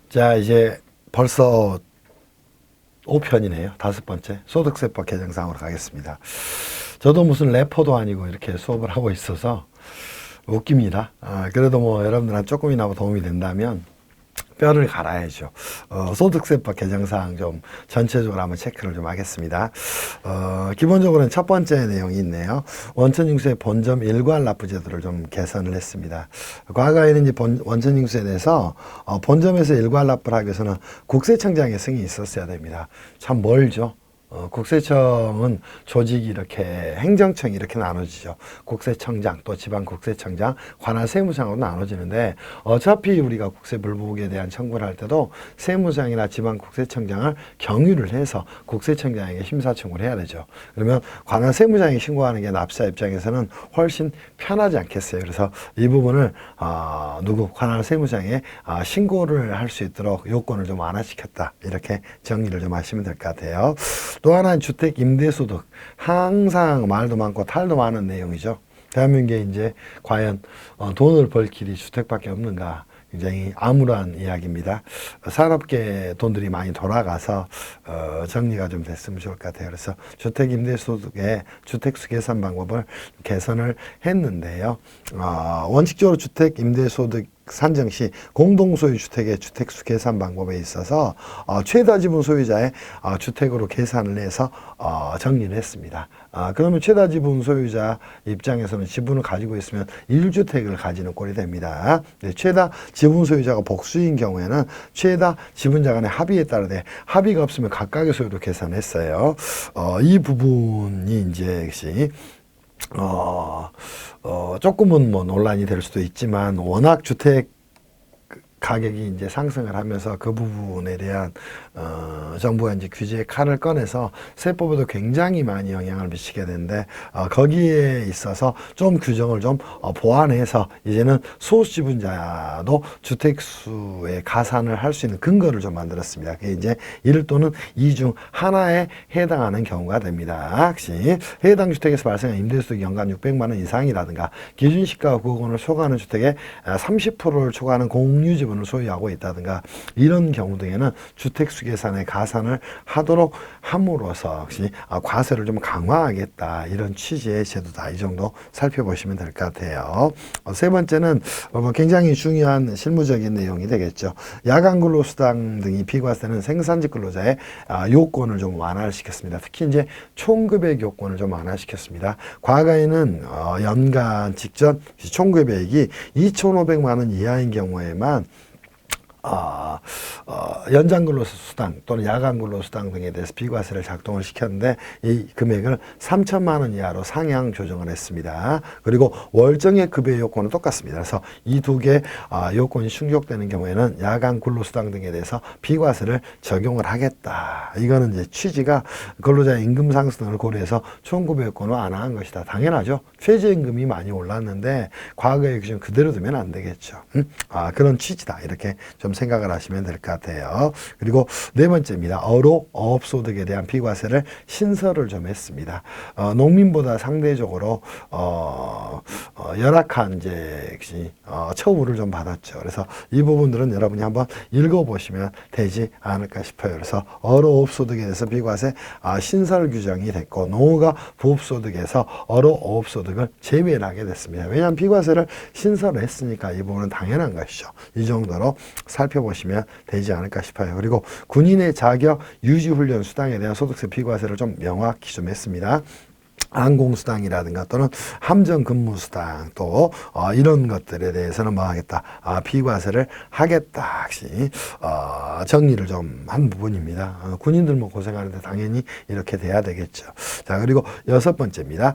자, 이제 벌써 5편이네요. 5번째. 소득세법 개정사항으로 가겠습니다. 저도 무슨 래퍼도 아니고 이렇게 수업을 하고 있어서 웃깁니다. 그래도 뭐 여러분들한테 조금이나마 도움이 된다면 뼈를 갈아야죠. 소득세법 개정사항 좀 전체적으로 한번 체크를 좀 하겠습니다. 기본적으로는 첫 번째 내용이 있네요. 원천징수의 본점 일괄 납부 제도를 좀 개선을 했습니다. 과거에는 이제 원천징수에 대해서 본점에서 일괄 납부를 하기 위해서는 국세청장의 승인이 있었어야 됩니다. 참 멀죠. 국세청은 조직이 이렇게 행정청이 이렇게 나눠지죠. 국세청장 또 지방국세청장 관할 세무상으로 나눠지는데 어차피 우리가 국세불복에 대한 청구를 할 때도 세무상이나 지방국세청장을 경유를 해서 국세청장에게 심사청구를 해야 되죠. 그러면 관할 세무장이 신고하는 게 납세자 입장에서는 훨씬 편하지 않겠어요. 그래서 이 부분을 관할 세무장에 신고를 할 수 있도록 요건을 좀 완화시켰다. 이렇게 정리를 좀 하시면 될 것 같아요. 또 하나는 주택 임대소득. 항상 말도 많고 탈도 많은 내용이죠. 대한민국에 이제 과연 돈을 벌 길이 주택밖에 없는가. 굉장히 암울한 이야기입니다. 산업계 돈들이 많이 돌아가서 정리가 좀 됐으면 좋을 것 같아요. 그래서 주택 임대소득의 주택수 계산 방법을 개선을 했는데요. 원칙적으로 주택 임대소득 산정 시 공동소유 주택의 주택수 계산 방법에 있어서 최다 지분 소유자의 주택으로 계산을 해서 정리를 했습니다. 그러면 최다 지분 소유자 입장에서는 지분을 가지고 있으면 1주택을 가지는 꼴이 됩니다. 최다 지분 소유자가 복수인 경우에는 최다 지분자 간의 합의에 따르되 합의가 없으면 각각의 소유로 계산했어요. 이 부분이 이제 역시 조금은 뭐 논란이 될 수도 있지만 워낙 주택 가격이 이제 상승을 하면서 그 부분에 대한 정부가 이제 규제의 칼을 꺼내서 세법에도 굉장히 많이 영향을 미치게 되는데 거기에 있어서 좀 규정을 좀 보완해서 이제는 소수지분자도 주택수에 가산을 할 수 있는 근거를 좀 만들었습니다. 그게 이제 1 또는 2 중 하나에 해당하는 경우가 됩니다. 혹시 해당 주택에서 발생한 임대수득이 연간 600만 원 이상이라든가 기준시가 9억 원을 초과하는 주택의 30%를 초과하는 공유지분 을 소유하고 있다든가 이런 경우 등에는 주택수 계산에 가산을 하도록 함으로써 역시 과세를 좀 강화하겠다 이런 취지의 제도다. 이 정도 살펴보시면 될 것 같아요. 세 번째는 굉장히 중요한 실무적인 내용이 되겠죠. 야간 근로수당 등이 비과세는 생산직 근로자의 요건을 좀 완화를 시켰습니다. 특히 이제 총급액 요건을 좀 완화시켰습니다. 과거에는 연간 직전 총급액이 2,500만 원 이하인 경우에만 연장 근로수당 또는 야간 근로수당 등에 대해서 비과세를 작동을 시켰는데 이 금액을 3천만 원 이하로 상향 조정을 했습니다. 그리고 월정액 급여 요건은 똑같습니다. 그래서 이 두 개 요건이 충족되는 경우에는 야간 근로수당 등에 대해서 비과세를 적용을 하겠다. 이거는 이제 취지가 근로자의 임금 상승을 고려해서 총급여 요건을 완화한 것이다. 당연하죠. 최저임금이 많이 올랐는데 과거의 기준 그대로 두면 안 되겠죠. 그런 취지다. 이렇게 좀 생각을 하시면 될 것 같아요. 그리고 네 번째입니다. 어업소득에 대한 비과세를 신설을 좀 했습니다. 농민보다 상대적으로 열악한 이제 처우를 좀 받았죠. 그래서 이 부분들은 여러분이 한번 읽어보시면 되지 않을까 싶어요. 그래서 어업소득에 대해서 비과세 신설 규정이 됐고 농어가 부업소득에서 어업소득을 제외를 하게 됐습니다. 왜냐하면 비과세를 신설을 했으니까 이 부분은 당연한 것이죠. 이 정도로 살펴보시면 되지 않을까 싶어요. 그리고 군인의 자격 유지훈련 수당에 대한 소득세 비과세를 좀 명확히 좀 했습니다. 항공수당이라든가 또는 함정근무수당 또 이런 것들에 대해서는 뭐 하겠다 비과세를 하겠다 혹시 정리를 좀 한 부분입니다. 군인들 뭐 고생하는데 당연히 이렇게 돼야 되겠죠. 자, 그리고 여섯 번째입니다.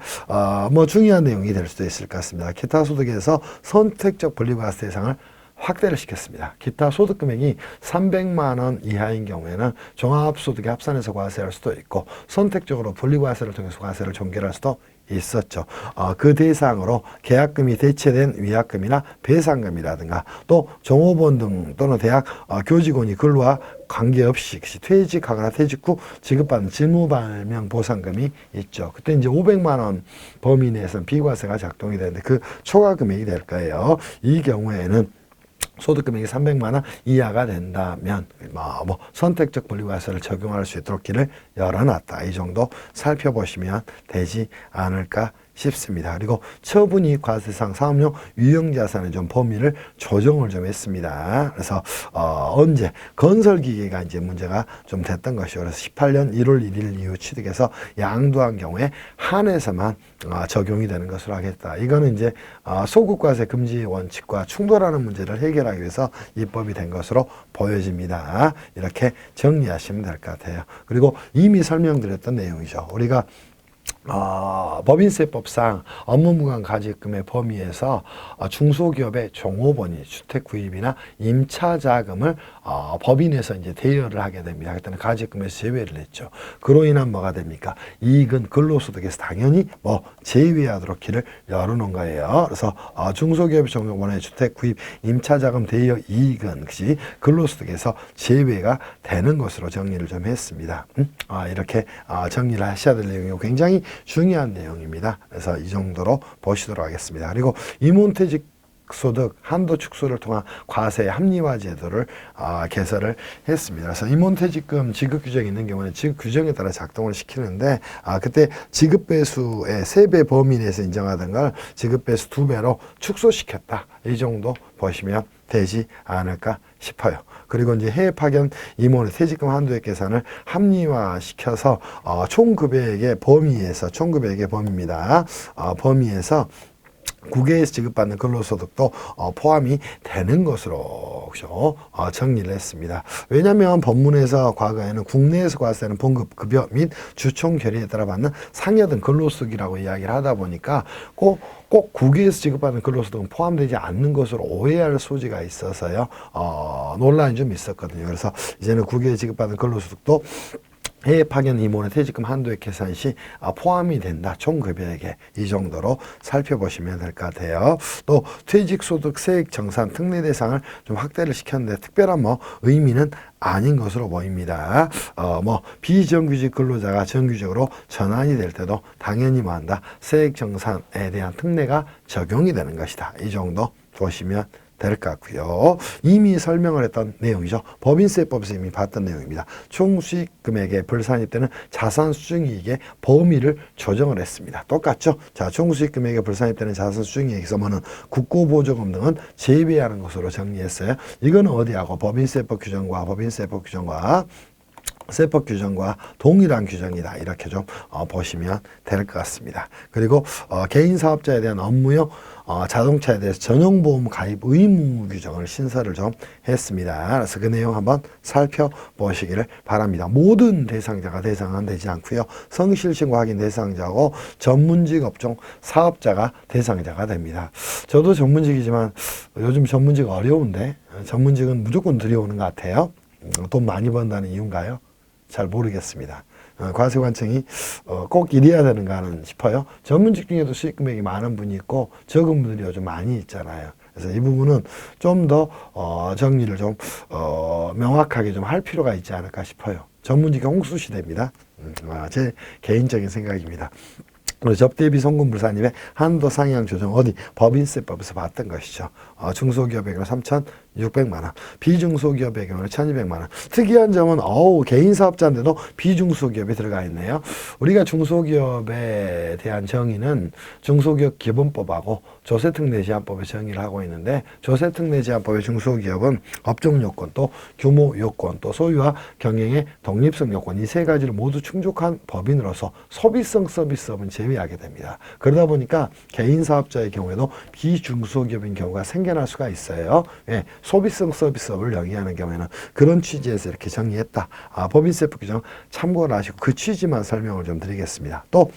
뭐 중요한 내용이 될 수도 있을 것 같습니다. 기타 소득에서 선택적 분리과세 대상을 확대를 시켰습니다. 기타 소득 금액이 300만 원 이하인 경우에는 종합소득에 합산해서 과세할 수도 있고 선택적으로 분리과세를 통해서 과세를 종결할 수도 있었죠. 그 대상으로 계약금이 대체된 위약금이나 배상금이라든가 또 종업원 등 또는 대학 교직원이 근로와 관계없이 퇴직하거나 퇴직 후 지급받는 직무발명 보상금이 있죠. 그때 이제 500만 원 범위 내에서는 비과세가 작동이 되는데 그 초과 금액이 될 거예요. 이 경우에는 소득금액이 300만 원 이하가 된다면 뭐 선택적 분리과세를 적용할 수 있도록 길을 열어놨다. 이 정도 살펴보시면 되지 않을까 싶습니다. 그리고 처분이익 과세상 사업용 유형자산의 좀 범위를 조정을 좀 했습니다. 그래서 언제 건설기계가 이제 문제가 좀 됐던 것이요. 그래서 18년 1월 1일 이후 취득해서 양도한 경우에 한해서만 적용이 되는 것으로 하겠다. 이거는 이제 소급과세 금지 원칙과 충돌하는 문제를 해결하기 위해서 입법이 된 것으로 보여집니다. 이렇게 정리하시면 될 것 같아요. 그리고 이미 설명드렸던 내용이죠. 우리가 법인세법상 업무무관가지금의 범위에서 중소기업의 종업원이 주택 구입이나 임차 자금을 법인에서 이제 대여를 하게 됩니다. 그때는 가지금에서 제외를 했죠. 그로 인한 뭐가 됩니까? 이익은 근로소득에서 당연히 뭐 제외하도록 길을 열어놓은 거예요. 그래서 중소기업의 종업원의 주택 구입 임차 자금 대여 이익은 역시 근로소득에서 제외가 되는 것으로 정리를 좀 했습니다. 이렇게 정리를 하셔야 될 내용이고 굉장히 중요한 내용입니다. 그래서 이 정도로 보시도록 하겠습니다. 그리고 임원퇴직 소득 한도 축소를 통한 과세 합리화 제도를 개설을 했습니다. 그래서 임원퇴직금 지급 규정이 있는 경우는 지급 규정에 따라 작동을 시키는데 그때 지급 배수의 3배 범위 내에서 인정하던 걸 지급 배수 2배로 축소시켰다. 이 정도 보시면 되지 않을까 싶어요. 그리고 이제 해외 파견 임원의 퇴직금 한도액 계산을 합리화시켜서 총급여액의 범위에서 총급여액의 범위입니다. 범위에서 국외에서 지급받는 근로소득도 포함이 되는 것으로 정리를 했습니다. 왜냐하면 법문에서 과거에는 국내에서 과세하는 봉급, 급여 및 주총 결의에 따라 받는 상여든 근로소득이라고 이야기를 하다 보니까 꼭 국외에서 지급받는 근로소득은 포함되지 않는 것으로 오해할 소지가 있어서요. 논란이 좀 있었거든요. 그래서 이제는 국외에 지급받는 근로소득도 해외 파견 임원의 퇴직금 한도액 계산 시 포함이 된다. 총급여액에 이 정도로 살펴보시면 될 것 같아요. 또 퇴직소득 세액 정산 특례 대상을 좀 확대를 시켰는데 특별한 뭐 의미는 아닌 것으로 보입니다. 비정규직 근로자가 정규직으로 전환이 될 때도 당연히 뭐한다. 세액 정산에 대한 특례가 적용이 되는 것이다. 이 정도 보시면 될 것 같고요. 이미 설명을 했던 내용이죠. 법인세법에서 이미 봤던 내용입니다. 총수익 금액의 불산입되는 자산 수증이익의 범위를 조정을 했습니다. 똑같죠? 자, 총수익 금액의 불산입되는 자산 수증이익에서 뭐는 국고보조금 등은 제외하는 것으로 정리했어요. 이거는 어디하고 법인세법 규정과 세법 규정과 동일한 규정이다. 이렇게 좀 보시면 될 것 같습니다. 그리고 개인 사업자에 대한 업무용 자동차에 대해서 전용보험 가입 의무 규정을 신설을 좀 했습니다. 그래서 그 내용 한번 살펴보시기를 바랍니다. 모든 대상자가 대상은 되지 않고요. 성실신고 확인 대상자고 전문직 업종 사업자가 대상자가 됩니다. 저도 전문직이지만 요즘 전문직 어려운데 전문직은 무조건 들여오는 것 같아요. 돈 많이 번다는 이유인가요? 잘 모르겠습니다. 과세관청이 꼭 이래야 되는가는 싶어요. 전문직 중에도 수익 금액이 많은 분이 있고 적은 분들이 요즘 많이 있잖아요. 그래서 이 부분은 좀 더 정리를 좀 명확하게 좀 할 필요가 있지 않을까 싶어요. 전문직이 홍수시대입니다. 제 개인적인 생각입니다. 접대비 송금 불산입의 한도 상향 조정 어디 법인세법에서 봤던 것이죠. 중소기업의 경우 3,600만 원, 비중소기업의 경우는 1,200만 원. 특이한 점은 개인 사업자인데도 비중소기업이 들어가 있네요. 우리가 중소기업에 대한 정의는 중소기업 기본법하고 조세특례제한법에 정의를 하고 있는데 조세특례제한법의 중소기업은 업종 요건 또 규모 요건 또 소유와 경영의 독립성 요건 이 세 가지를 모두 충족한 법인으로서 소비성 서비스업은 제외하게 됩니다. 그러다 보니까 개인 사업자의 경우에도 비중소기업인 경우가 생겨날 수가 있어요. 예, 소비성 서비스업을 영위하는 경우에는 그런 취지에서 이렇게 정리했다. 법인세법 규정 참고를 하시고 그 취지만 설명을 좀 드리겠습니다. 또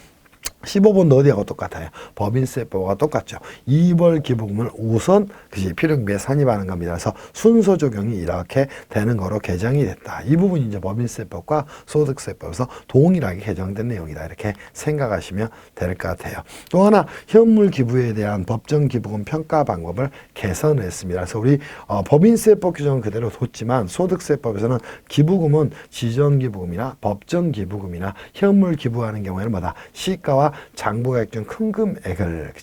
15번도 어디하고 똑같아요. 법인세법과 똑같죠. 이월 기부금을 우선 필요금비에 산입하는 겁니다. 그래서 순서 적용이 이렇게 되는 거로 개정이 됐다. 이 부분이 이제 법인세법과 소득세법에서 동일하게 개정된 내용이다. 이렇게 생각하시면 될 것 같아요. 또 하나 현물 기부에 대한 법정 기부금 평가 방법을 개선했습니다. 그래서 우리 법인세법 규정은 그대로 뒀지만 소득세법에서는 기부금은 지정기부금이나 법정기부금이나 현물 기부하는 경우에는 뭐다? 시가와 장부가 액정 큰 금액을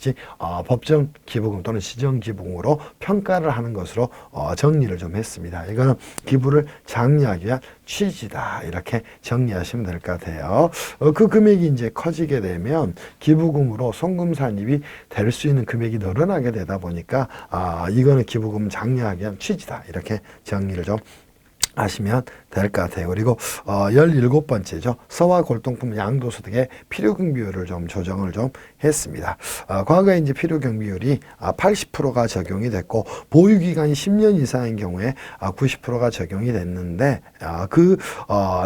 법정 기부금 또는 시정 기부금으로 평가를 하는 것으로 정리를 좀 했습니다. 이거는 기부를 장려하기 위한 취지다 이렇게 정리하시면 될 것 같아요. 그 금액이 이제 커지게 되면 기부금으로 송금 산입이 될 수 있는 금액이 늘어나게 되다 보니까 이거는 기부금 장려하기 위한 취지다 이렇게 정리를 좀 하시면 될 것 같아요. 그리고 17번째죠. 서화 골동품 양도소득의 필요경비율을 좀 조정을 좀 했습니다. 과거에 이제 필요경비율이 80%가 적용이 됐고 보유기간이 10년 이상인 경우에 90%가 적용이 됐는데 그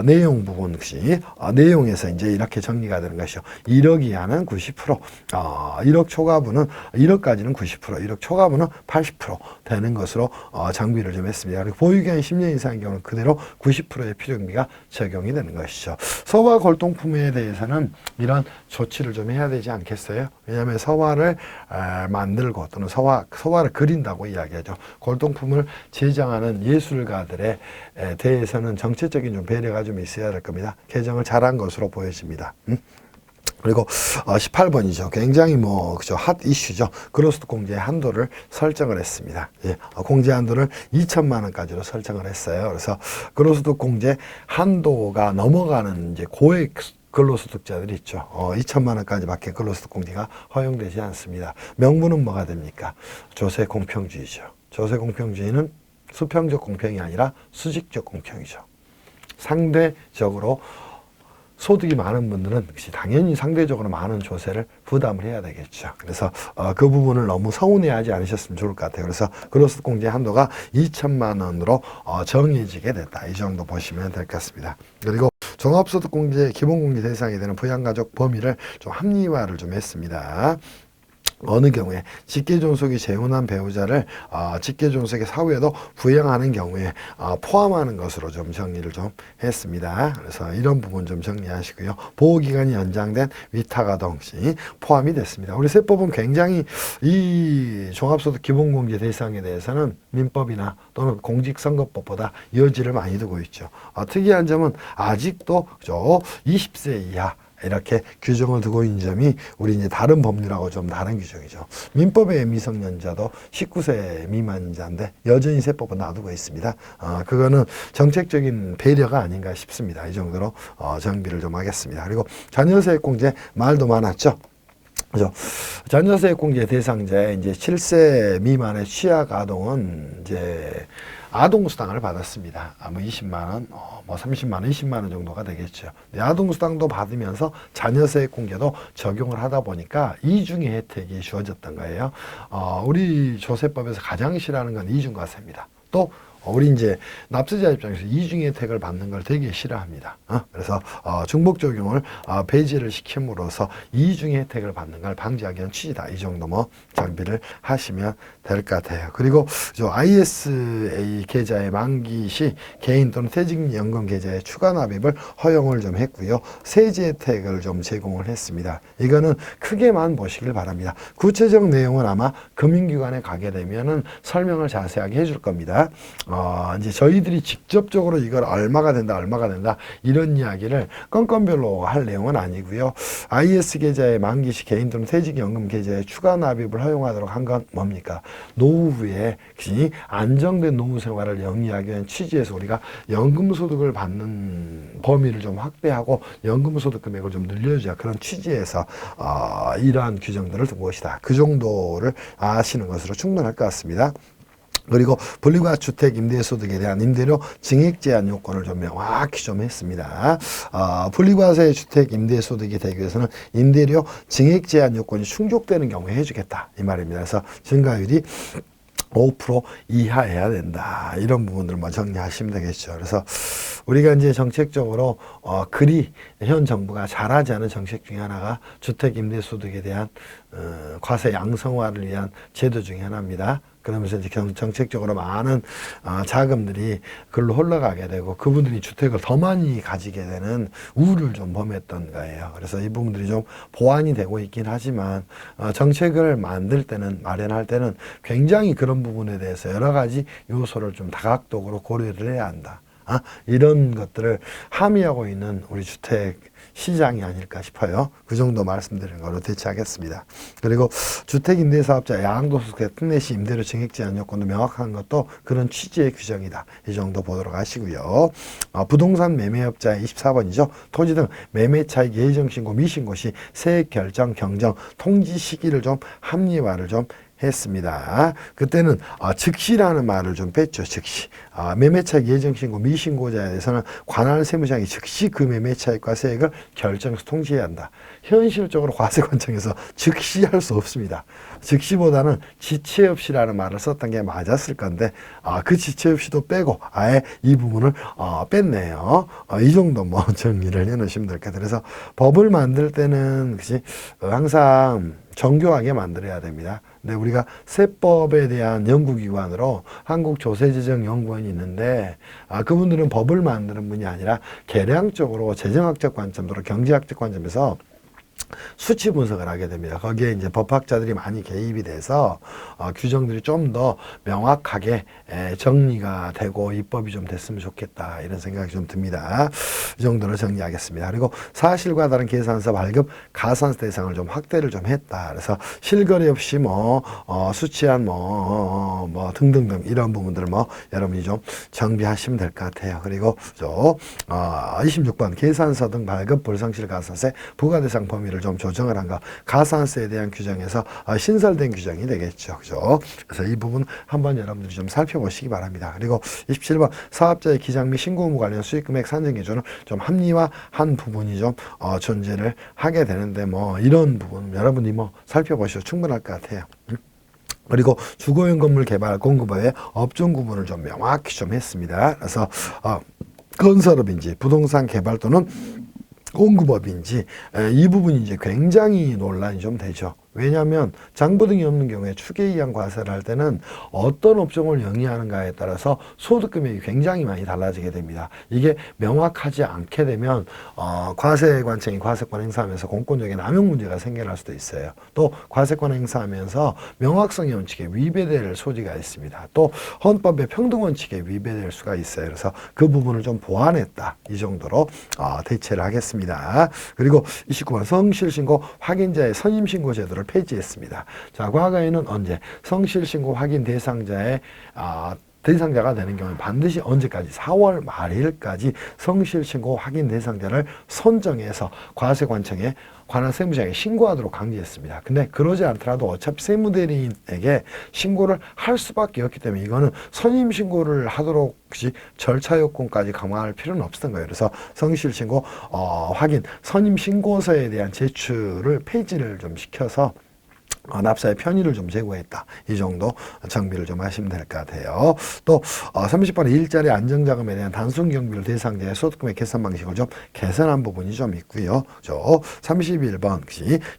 내용 부분 역시 내용에서 이제 이렇게 정리가 되는 것이죠. 1억 이하는 90%, 1억 초과분은 1억까지는 90%, 1억 초과분은 80% 되는 것으로 정비를 좀 했습니다. 그리고 보유기간이 10년 이상인 경우는 그대로 90%의 필요경비가 적용이 되는 것이죠. 서화 골동품에 대해서는 이런 조치를 좀 해야 되지 않겠어요? 왜냐하면 서화를 만들고 또는 서화를 그린다고 이야기하죠. 골동품을 제작하는 예술가들에 대해서는 정책적인 좀 배려가 좀 있어야 될 겁니다. 개정을 잘한 것으로 보여집니다. 그리고 18번이죠. 굉장히 그죠, 핫 이슈죠. 그로스도 공제의 한도를 설정을 했습니다. 예, 공제 한도를 2천만 원까지로 설정을 했어요. 그래서 그로스도 공제 한도가 넘어가는 이제 고액 근로소득자들이 있죠. 2천만 원까지밖에 근로소득 공제가 허용되지 않습니다. 명분은 뭐가 됩니까? 조세 공평주의죠. 조세 공평주의는 수평적 공평이 아니라 수직적 공평이죠. 상대적으로 소득이 많은 분들은 당연히 상대적으로 많은 조세를 부담을 해야 되겠죠. 그래서 그 부분을 너무 서운해하지 않으셨으면 좋을 것 같아요. 그래서 근로소득 공제 한도가 2천만 원으로 정해지게 됐다. 이 정도 보시면 될 것 같습니다. 그리고 종합소득 공제 기본공제 대상이 되는 부양가족 범위를 좀 합리화를 좀 했습니다. 어느 경우에 직계존속이 재혼한 배우자를 직계존속의 사후에도 부양하는 경우에 포함하는 것으로 좀 정리를 좀 했습니다. 그래서 이런 부분 좀 정리하시고요. 보호기간이 연장된 위탁아동 시 포함이 됐습니다. 우리 세법은 굉장히 이 종합소득 기본공제 대상에 대해서는 민법이나 또는 공직선거법보다 여지를 많이 두고 있죠. 특이한 점은 아직도 20세 이하 이렇게 규정을 두고 있는 점이 우리 이제 다른 법률하고 좀 다른 규정이죠. 민법의 미성년자도 19세 미만자인데 여전히 세법은 놔두고 있습니다. 그거는 정책적인 배려가 아닌가 싶습니다. 이 정도로 정비를 좀 하겠습니다. 그리고 자녀세액공제 말도 많았죠. 그죠? 자녀세액공제 대상자에 이제 7세 미만의 취약 아동은 이제 아동수당을 받았습니다. 20만 원, 30만 원, 20만 원 정도가 되겠죠. 아동수당도 받으면서 자녀세액공제도 적용을 하다 보니까 이중의 혜택이 주어졌던 거예요. 우리 조세법에서 가장 싫어하는 건 이중과세입니다. 또 우리 이제 납세자 입장에서 이중의 혜택을 받는 걸 되게 싫어합니다. 그래서 중복 적용을 배제를 시킴으로써 이중의 혜택을 받는 걸 방지하기 위한 취지다. 이 정도 정비를 하시면 될 것 같아요. 그리고 ISA 계좌의 만기 시 개인 또는 퇴직연금 계좌의 추가 납입을 허용을 좀 했고요. 세제 혜택을 좀 제공을 했습니다. 이거는 크게만 보시길 바랍니다. 구체적 내용은 아마 금융기관에 가게 되면은 설명을 자세하게 해줄 겁니다. 이제 저희들이 직접적으로 이걸 얼마가 된다 이런 이야기를 건건별로 할 내용은 아니고요. IS 계좌의 만기 시 개인 또는 퇴직연금 계좌에 추가 납입을 허용하도록 한 건 뭡니까? 노후에 안정된 노후 생활을 영위하기 위한 취지에서 우리가 연금소득을 받는 범위를 좀 확대하고 연금소득 금액을 좀 늘려주자 그런 취지에서 이러한 규정들을 둔 것이다. 그 정도를 아시는 것으로 충분할 것 같습니다. 그리고 분리과 주택 임대소득에 대한 임대료 증액 제한 요건을 좀 명확히 좀 했습니다. 분리과세 주택 임대소득이 되기 위해서는 임대료 증액 제한 요건이 충족되는 경우에 해주겠다 이 말입니다. 그래서 증가율이 5% 이하해야 된다. 이런 부분들만 정리하시면 되겠죠. 그래서 우리가 이제 정책적으로 그리 현 정부가 잘하지 않은 정책 중에 하나가 주택 임대소득에 대한 과세 양성화를 위한 제도 중에 하나입니다. 그러면서 이제 정책적으로 많은 자금들이 글로 흘러가게 되고 그분들이 주택을 더 많이 가지게 되는 우를 좀 범했던 거예요. 그래서 이 부분들이 좀 보완이 되고 있긴 하지만 정책을 만들 때는 마련할 때는 굉장히 그런 부분에 대해서 여러 가지 요소를 좀 다각도로 고려를 해야 한다. 이런 것들을 함의하고 있는 우리 주택 시장이 아닐까 싶어요. 그 정도 말씀드리는 걸로 대체하겠습니다. 그리고 주택임대사업자 양도소득세 특례 시 임대료 증액 제한 요건도 명확한 것도 그런 취지의 규정이다. 이 정도 보도록 하시고요. 부동산 매매업자의 24번이죠. 토지 등 매매차익 예정신고 미신고 시 세액 결정 경정 통지 시기를 좀 합리화를 좀 했습니다. 그때는 즉시라는 말을 좀 뺐죠. 즉시. 매매차익 예정신고 미신고자에 대해서는 관할 세무장이 즉시 그 매매차익과 세액을 결정해서 통지해야 한다. 현실적으로 과세관청에서 즉시 할 수 없습니다. 즉시보다는 지체 없이라는 말을 썼던 게 맞았을 건데 그 지체 없이도 빼고 아예 이 부분을 뺐네요. 이 정도 뭐 정리를 해놓으시면 될 것 같아요. 그래서 법을 만들 때는 그치, 항상 정교하게 만들어야 됩니다. 근데 우리가 세법에 대한 연구기관으로 한국조세재정연구원이 있는데 그분들은 법을 만드는 분이 아니라 계량적으로 재정학적 관점으로 경제학적 관점에서 수치 분석을 하게 됩니다. 거기에 이제 법학자들이 많이 개입이 돼서 규정들이 좀 더 명확하게 정리가 되고 입법이 좀 됐으면 좋겠다 이런 생각이 좀 듭니다. 이 정도로 정리하겠습니다. 그리고 사실과 다른 계산서 발급 가산세 대상을 좀 확대를 좀 했다. 그래서 실거래 없이 수치한 등등등 이런 부분들을 여러분이 좀 정비하시면 될 것 같아요. 그리고 26번 계산서 등 발급 불성실 가산세 부과 대상 범위를 좀 조정을 한 거 가산세에 대한 규정에서 신설된 규정이 되겠죠. 그죠? 그래서 이 부분 한번 여러분들이 좀 살펴보시기 바랍니다. 그리고 27번 사업자의 기장 및 신고 의무 관련 수익금액 산정 기준을 좀 합리화한 부분이 좀 존재를 하게 되는데 이런 부분 여러분이 살펴보셔도 충분할 것 같아요. 그리고 주거용 건물 개발 공급업의 업종 구분을 좀 명확히 좀 했습니다. 그래서 건설업인지 부동산 개발 또는 공급업인지 이 부분이 이제 굉장히 논란이 좀 되죠. 왜냐하면 장부등이 없는 경우에 추계 이행 과세를 할 때는 어떤 업종을 영위하는가에 따라서 소득 금액이 굉장히 많이 달라지게 됩니다. 이게 명확하지 않게 되면 과세관청이 과세권 행사하면서 공권력의 남용 문제가 생겨날 수도 있어요. 또 과세권 행사하면서 명확성의 원칙에 위배될 소지가 있습니다. 또 헌법의 평등 원칙에 위배될 수가 있어요. 그래서 그 부분을 좀 보완했다. 이 정도로 대체를 하겠습니다. 그리고 29번 성실신고 확인자의 선임신고 제도를 폐지했습니다. 자, 과거에는 언제 성실신고 확인 대상자의 대상자가 되는 경우에 반드시 언제까지 4월 말일까지 성실신고 확인 대상자를 선정해서 과세관청에 관할 세무장에 신고하도록 강제했습니다. 근데 그러지 않더라도 어차피 세무대리인에게 신고를 할 수밖에 없기 때문에 이거는 선임 신고를 하도록 절차 요건까지 강화할 필요는 없었던 거예요. 그래서 성실신고 확인 선임 신고서에 대한 제출을 폐지를 좀 시켜서 납사의 편의를 좀 제고했다. 이 정도 정비를 좀 하시면 될 것 같아요. 또 30번에 일자리 안정자금에 대한 단순 경비를 대상자의 소득금의 계산 방식을 좀 개선한 부분이 좀 있고요. 31번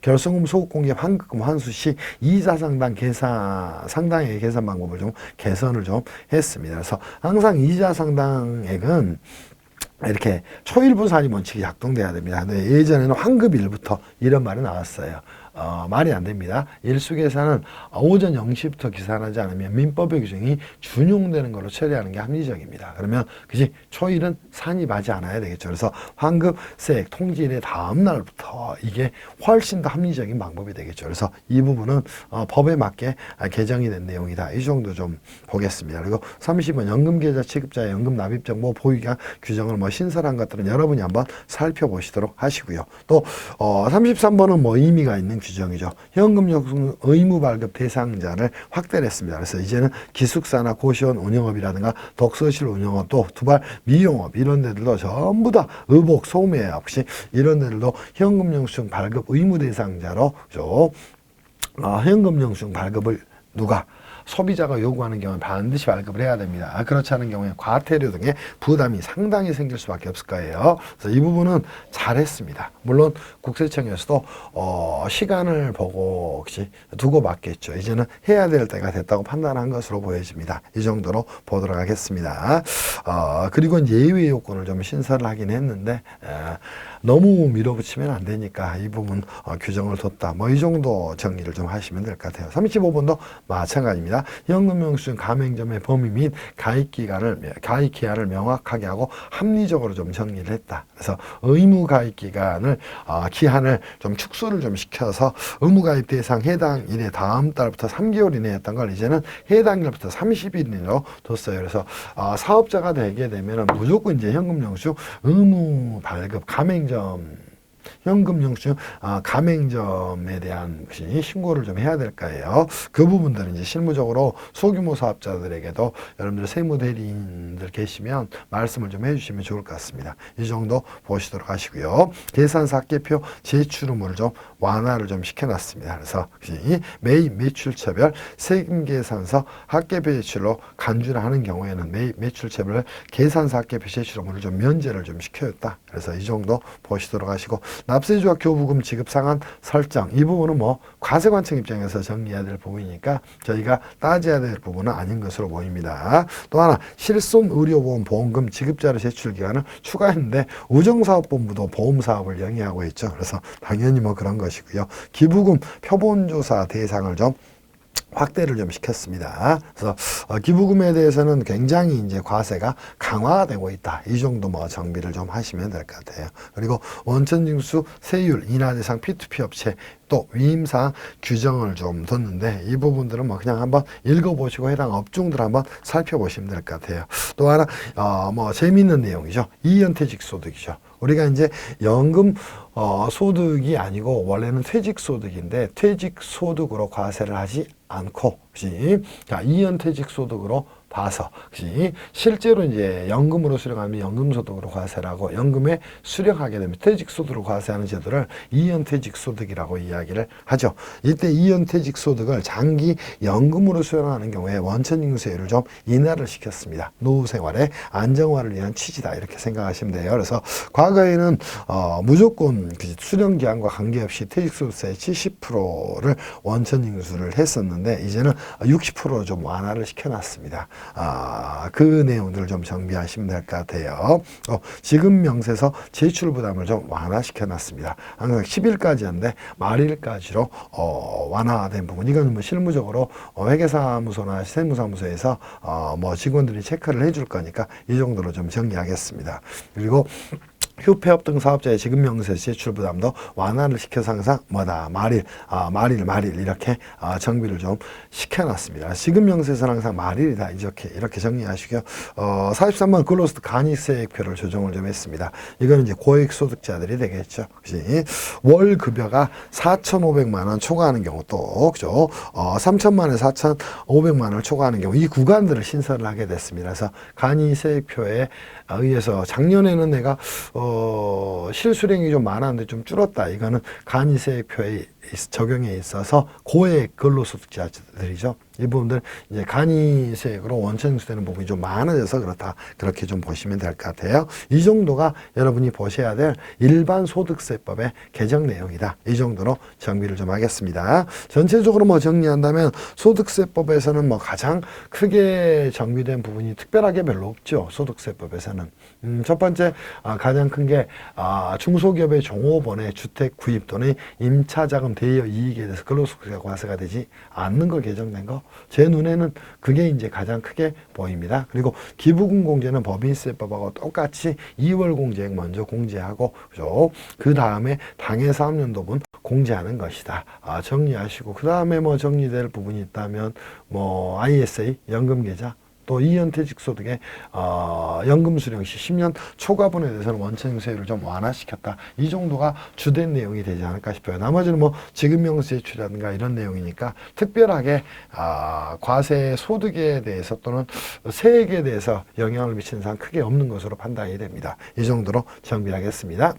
결손금 소득공개 환급금 환수 시 이자 상당액의 계산 방법을 좀 개선을 좀 했습니다. 그래서 항상 이자 상당액은 이렇게 초일분산이 원칙이 작동돼야 됩니다. 근데 예전에는 환급일부터 이런 말이 나왔어요. 말이 안 됩니다. 일수계산은 오전 0시부터 계산하지 않으면 민법의 규정이 준용되는 걸로 처리하는 게 합리적입니다. 그러면 초일은 산입하지 않아야 되겠죠. 그래서 환급세액 통지일의 다음 날부터 이게 훨씬 더 합리적인 방법이 되겠죠. 그래서 이 부분은 법에 맞게 개정이 된 내용이다. 이 정도 좀 보겠습니다. 그리고 30번 연금계좌 취급자의 연금 납입 정보 보유기간 규정을 신설한 것들은 여러분이 한번 살펴보시도록 하시고요. 또 33번은 의미가 있는 규정이죠. 현금용품 의무 발급 대상자를 확대를 했습니다. 그래서 이제는 기숙사나 고시원 운영업이라든가 독서실 운영업 또 두발 미용업 이런 데들도 전부 다 의복, 소매 혹시 이런 데들도 현금영수증 발급 의무 대상자로 현금영수증 발급을 누가 소비자가 요구하는 경우에 반드시 발급을 해야 됩니다. 그렇지 않은 경우에 과태료 등의 부담이 상당히 생길 수밖에 없을 거예요. 그래서 이 부분은 잘했습니다. 물론 국세청에서도 시간을 보고 혹시 두고 받겠죠. 이제는 해야 될 때가 됐다고 판단한 것으로 보여집니다. 이 정도로 보도록 하겠습니다. 그리고 예외 요건을 좀 신설을 하긴 했는데 너무 밀어붙이면 안 되니까 이 부분 규정을 뒀다. 뭐 이 정도 정리를 좀 하시면 될 것 같아요. 35번도 마찬가지입니다. 현금영수증 가맹점의 범위 및 가입 기한을 명확하게 하고 합리적으로 좀 정리를 했다. 그래서 의무 가입 기한을 좀 축소를 좀 시켜서 의무 가입 대상 해당 일에 다음 달부터 3개월 이내에 했던 걸 이제는 해당 일부터 30일로 뒀어요. 그래서 사업자가 되게 되면은 무조건 이제 현금영수증 의무 발급 가맹점 현금영수증 가맹점에 대한 신고를 좀 해야 될 거예요. 그 부분들은 이제 실무적으로 소규모 사업자들에게도 여러분들 세무대리인들 계시면 말씀을 좀 해주시면 좋을 것 같습니다. 이 정도 보시도록 하시고요. 계산서 합계표 제출 의무를 좀 완화를 좀 시켜놨습니다. 그래서 매입 매출처별 세금계산서 합계표 제출로 간주를 하는 경우에는 매입 매출처별 계산서 합계표 제출 의무를 좀 면제를 좀 시켜줬다. 그래서 이 정도 보시도록 하시고 납세주와 교부금 지급 상한 설정 이 부분은 뭐 과세관청 입장에서 정리해야 될 부분이니까 저희가 따져야 될 부분은 아닌 것으로 보입니다. 또 하나 실손 의료보험 보험금 지급자료 제출 기간을 추가했는데 우정사업본부도 보험사업을 영위하고 있죠. 그래서 당연히 뭐 그런 것이고요. 기부금 표본조사 대상을 좀 확대를 좀 시켰습니다. 그래서 기부금에 대해서는 굉장히 이제 과세가 강화가 되고 있다. 이 정도 뭐 정비를 좀 하시면 될 것 같아요. 그리고 원천징수 세율 인하 대상 P2P 업체 또 위임사항 규정을 좀 뒀는데 이 부분들은 뭐 그냥 한번 읽어보시고 해당 업종들 한번 살펴보시면 될 것 같아요. 또 하나 뭐 재미있는 내용이죠. 이연퇴직 소득이죠. 우리가 이제 연금 소득이 아니고 원래는 퇴직소득인데 퇴직소득으로 과세를 하지 않고 자, 이연퇴직소득으로 봐서 실제로 이제 연금으로 수령하면 연금소득으로 과세를 하고 연금에 수령하게 되면 퇴직소득으로 과세하는 제도를 이연퇴직소득이라고 이야기를 하죠. 이때 이연퇴직소득을 장기 연금으로 수령하는 경우에 원천징수세율을 좀 인하를 시켰습니다. 노후생활의 안정화를 위한 취지다 이렇게 생각하시면 돼요. 그래서 과거에는 무조건 수령기한과 관계없이 퇴직소득세 70%를 원천징수를 했었는데 이제는 60%로 좀 완화를 시켜놨습니다. 그 내용들을 좀 정비하시면 될 것 같아요. 지금 명세서 제출 부담을 좀 완화시켜 놨습니다. 항상 10일까지였는데 말일까지로 완화된 부분. 이건 뭐 실무적으로 회계사무소나 세무사무소에서 뭐 직원들이 체크를 해줄 거니까 이 정도로 좀 정리하겠습니다. 그리고 휴폐업 등 사업자의 지급명세 제출 부담도 완화를 시켜서 항상 말일 이렇게 정비를 좀 시켜놨습니다. 지급명세서는 항상 말일이다 이렇게 정리하시고요. 43번 근로소득 간이세액표를 조정을 좀 했습니다. 이거는 이제 고액소득자들이 되겠죠. 월 급여가 4,500만 원 초과하는 경우 또 그죠. 3,000만 원에서 4,500만 원을 초과하는 경우 이 구간들을 신설을 하게 됐습니다. 그래서 간이세액표에 의해서 작년에는 내가 실수령이 좀 많았는데 좀 줄었다. 이거는 간이세액표에 적용에 있어서 고액 근로소득자들이죠. 이 부분들 이제 간이세액으로 원천징수되는 부분이 좀 많아져서 그렇다. 그렇게 좀 보시면 될 것 같아요. 이 정도가 여러분이 보셔야 될 일반 소득세법의 개정 내용이다. 이 정도로 정비를 좀 하겠습니다. 전체적으로 뭐 정리한다면 소득세법에서는 뭐 가장 크게 정비된 부분이 특별하게 별로 없죠. 소득세법에서는. 첫 번째 가장 큰 게 중소기업의 종업원의 주택 구입 또는 임차자금 대여 이익에 대해서 근로소득세가 과세가 되지 않는 거 개정된 거. 제 눈에는 그게 이제 가장 크게 보입니다. 그리고 기부금 공제는 법인세법하고 똑같이 2월 공제액 먼저 공제하고 그 다음에 당해 사업연도분 공제하는 것이다. 정리하시고 그 다음에 뭐 정리될 부분이 있다면 뭐 ISA 연금계좌 또 이연퇴직소득의 연금수령 시 10년 초과분에 대해서는 원천징수세율을 좀 완화시켰다. 이 정도가 주된 내용이 되지 않을까 싶어요. 나머지는 뭐 지급명세 제출이라든가 이런 내용이니까 특별하게 과세 소득에 대해서 또는 세액에 대해서 영향을 미치는 사항 크게 없는 것으로 판단이 됩니다. 이 정도로 정비하겠습니다.